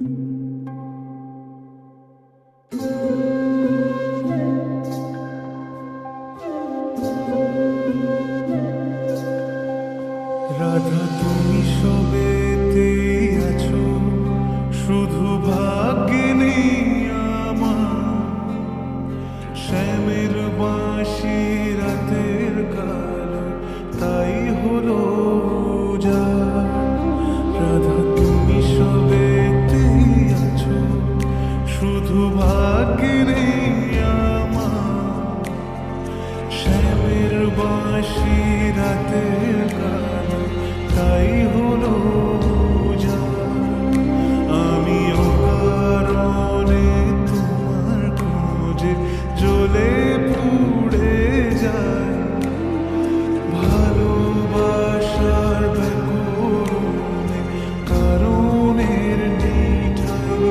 রাধা তুমি সবেতে আছো, শুধু ভাগ্যে নেই আমার। শ্যামের বাঁশি রাতের কালে তাই হলো যা। রাধা তুমি সবেতে আছো, শুধু ভাগ্যে নেই আমার। শ্যামের বাঁশি রাতের কালে তাই হলো যা। আমি অকারণে তোমার খোঁজে জ্বলে পুড়ে যাই। ভালোবাসার ব্যাকুলনে কারণের নেই ঠাঁই।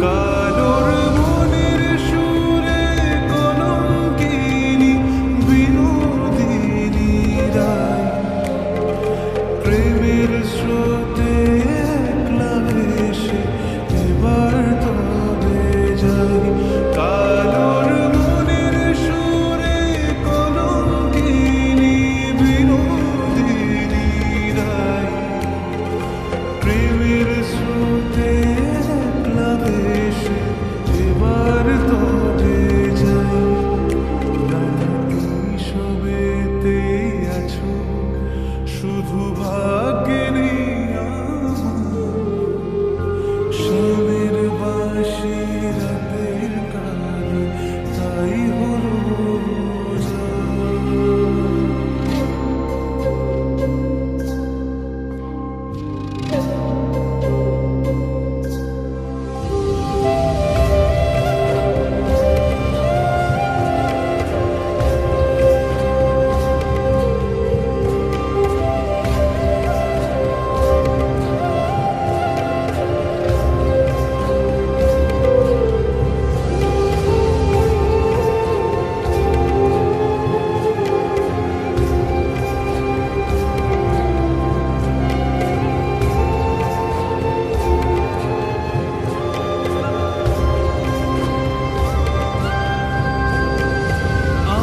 কালোর মনের সুরে কলঙ্কিনী বিনোদিনী রায়। প্রেমের স্রোতে একলা ভেসে এবার তবে যাই। কালোর মনের সুরে কলঙ্কিনী বিনোদিনী রায়। প্রেমের স্রোতে একলা ভেসে এবার তবে যাই। রাধা তুমি সবেতে আছো, শুধু ভাগ্যে নেই আমার। শ্যামের বাঁশি রাতের কালে তাই হলো যা।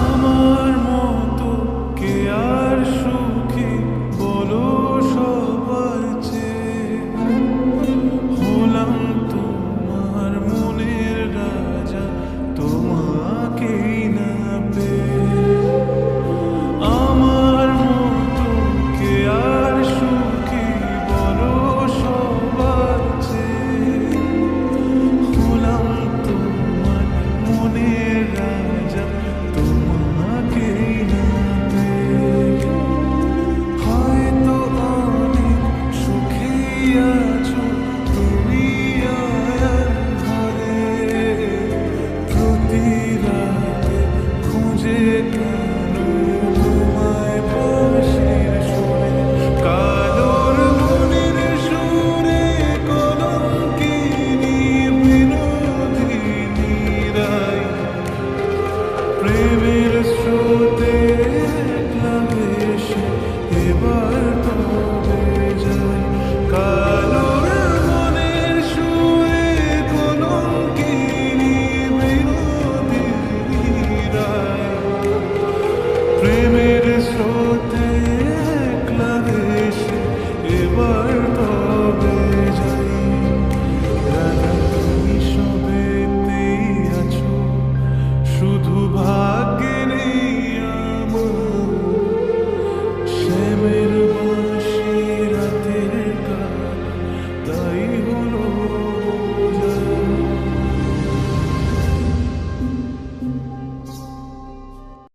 আমার মতো কে আর সুখী বলো সবার চেয়ে। হলাম তোমার মনের রাজা, তোমাকেই না পেয়ে। আমার মতো কে আর সুখী বলো সবার চেয়ে। হলাম তোমার মনের রাজা, তোমাকেই না পেয়ে। হয়তো অনেক সুখেই আছো তুমি আয়ার ঘরে। প্রতি রাতে খুঁজে কেন তোমায় বাঁশির সুরে। কালোর মনের সুরে কলঙ্কিনী বিনোদিনী রায়। প্রেমের স্রোতে একলা ভেসে এবার তবে যাই। কালোর মনের সুরে কলঙ্কিনী বিনোদিনী রায়। প্রেমের স্রোতে একলা ভেসে এবার তবে যাই। রাধা তুমি সবেতেই আছো, শুধু ভাগ্যে